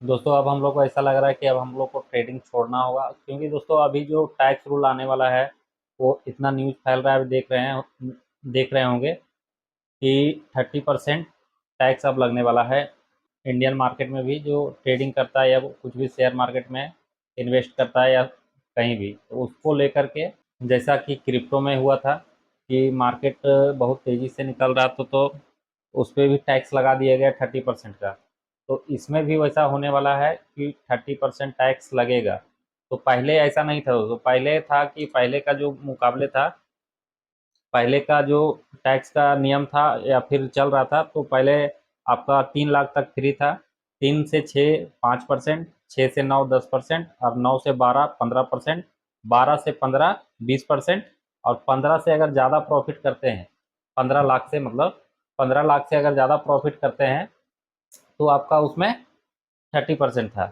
दोस्तों अब हम लोग को ऐसा लग रहा है कि अब हम लोग को ट्रेडिंग छोड़ना होगा, क्योंकि दोस्तों अभी जो टैक्स रूल आने वाला है वो इतना न्यूज़ फैल रहा है, अभी देख रहे होंगे कि 30% टैक्स अब लगने वाला है। इंडियन मार्केट में भी जो ट्रेडिंग करता है या वो कुछ भी शेयर मार्केट में इन्वेस्ट करता है या कहीं भी, तो उसको लेकर के जैसा कि क्रिप्टो में हुआ था कि मार्केट बहुत तेज़ी से निकल रहा था, तो उस पर भी टैक्स लगा दिया गया 30% का। तो इसमें भी वैसा होने वाला है कि 30% टैक्स लगेगा। तो पहले ऐसा नहीं था, तो पहले था कि पहले का जो मुकाबले था, पहले का जो टैक्स का नियम था या फिर चल रहा था, तो पहले आपका 3 लाख तक फ्री था। 3 से 6 5%, 6 से 9 10%, और 9 से 12 15%, 12 से 15 20%, और 15 से अगर ज़्यादा प्रॉफिट करते हैं, 15 लाख से मतलब 15 लाख से अगर ज़्यादा प्रॉफिट करते हैं तो आपका उसमें 30% था।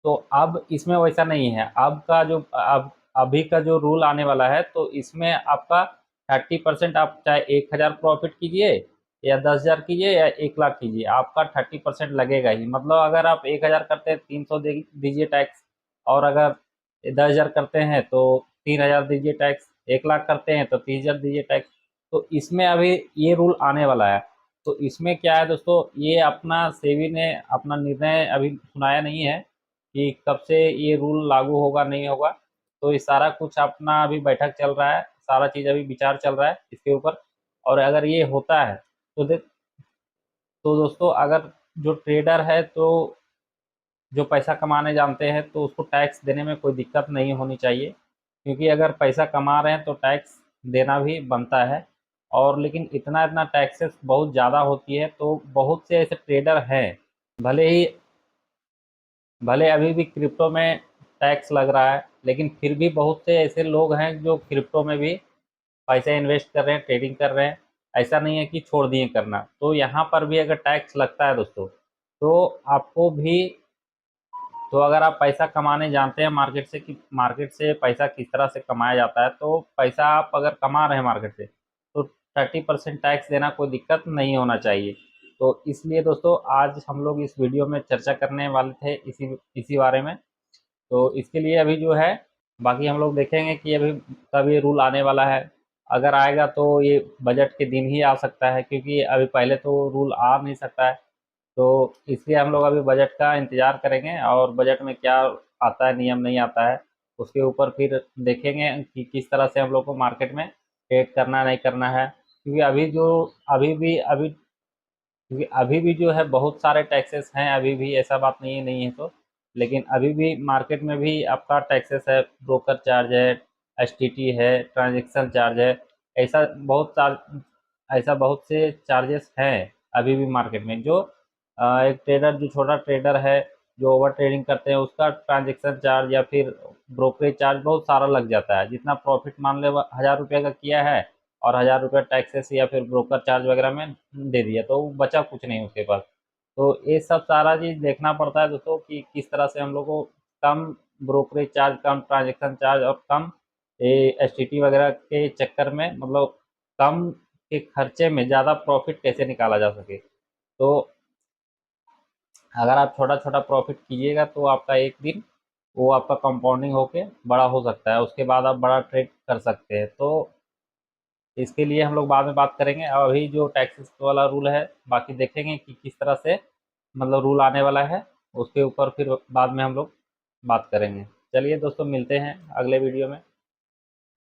तो अब इसमें वैसा नहीं है। अब का जो अब अभी का जो रूल आने वाला है, तो इसमें आपका 30%, आप चाहे 1,000 प्रॉफिट कीजिए या 10,000 कीजिए या 1 लाख कीजिए, आपका 30% लगेगा ही। मतलब अगर आप 1,000 करते हैं 300 दीजिए टैक्स, और अगर 10,000 करते हैं तो 3,000 दीजिए टैक्स, 1 लाख करते हैं तो 30,000 दीजिए टैक्स। तो इसमें अभी ये रूल आने वाला है। तो इसमें क्या है दोस्तों, ये अपना सेबी ने अपना निर्णय अभी सुनाया नहीं है कि कब से ये रूल लागू होगा नहीं होगा। तो ये सारा कुछ अपना अभी बैठक चल रहा है, सारा चीज़ अभी विचार चल रहा है इसके ऊपर। और अगर ये होता है तो तो दोस्तों अगर जो ट्रेडर है, तो जो पैसा कमाने जानते हैं, तो उसको टैक्स देने में कोई दिक्कत नहीं होनी चाहिए, क्योंकि अगर पैसा कमा रहे हैं तो टैक्स देना भी बनता है। और लेकिन इतना इतना टैक्सेस बहुत ज़्यादा होती है, तो बहुत से ऐसे ट्रेडर हैं, भले ही भले अभी भी क्रिप्टो में टैक्स लग रहा है, लेकिन फिर भी बहुत से ऐसे लोग हैं जो क्रिप्टो में भी पैसा इन्वेस्ट कर रहे हैं, ट्रेडिंग कर रहे हैं। ऐसा नहीं है कि छोड़ दिए करना। तो यहाँ पर भी अगर टैक्स लगता है दोस्तों, तो आपको भी, तो अगर आप पैसा कमाने जानते हैं मार्केट से कि मार्केट से पैसा किस तरह से कमाया जाता है, तो पैसा आप अगर कमा रहे हैं मार्केट से, तो 30% टैक्स देना कोई दिक्कत नहीं होना चाहिए। तो इसलिए दोस्तों आज हम लोग इस वीडियो में चर्चा करने वाले थे इसी इसी बारे में। तो इसके लिए अभी जो है, बाकी हम लोग देखेंगे कि अभी कब ये रूल आने वाला है। अगर आएगा तो ये बजट के दिन ही आ सकता है, क्योंकि अभी पहले तो रूल आ नहीं सकता है। तो इसलिए हम लोग अभी बजट का इंतज़ार करेंगे, और बजट में क्या आता है नियम नहीं आता है, उसके ऊपर फिर देखेंगे कि किस तरह से हम लोग को मार्केट में ट्रेड करना नहीं करना है। क्योंकि अभी भी जो है बहुत सारे टैक्सेस हैं, अभी भी ऐसा बात नहीं है तो, लेकिन अभी भी मार्केट में भी आपका टैक्सेस है, ब्रोकर चार्ज है, एसटीटी है, ट्रांजैक्शन चार्ज है। ऐसा ऐसा बहुत से चार्जेस हैं अभी भी मार्केट में, जो एक ट्रेडर, जो छोटा ट्रेडर है, जो ओवर ट्रेडिंग करते हैं, उसका ट्रांजैक्शन चार्ज या फिर ब्रोकरेज चार्ज बहुत सारा लग जाता है। जितना प्रॉफिट मान ले 1,000 रुपये का किया है, और 1,000 रुपये टैक्सेस या फिर ब्रोकर चार्ज वगैरह में दे दिया, तो बचा कुछ नहीं उसके पास। तो ये सब सारा चीज़ देखना पड़ता है दोस्तों कि किस तरह से हम लोग को कम ब्रोकरेज चार्ज, कम ट्रांजैक्शन चार्ज, और कम ये एसटीटी वगैरह के चक्कर में, मतलब कम के खर्चे में ज़्यादा प्रॉफिट कैसे निकाला जा सके। तो अगर आप छोटा छोटा प्रॉफिट कीजिएगा, तो आपका एक दिन वो आपका कंपाउंडिंग होके बड़ा हो सकता है, उसके बाद आप बड़ा ट्रेड कर सकते हैं। तो इसके लिए हम लोग बाद में बात करेंगे। और अभी जो टैक्सेस वाला रूल है, बाकी देखेंगे कि किस तरह से मतलब रूल आने वाला है, उसके ऊपर फिर बाद में हम लोग बात करेंगे। चलिए दोस्तों, मिलते हैं अगले वीडियो में।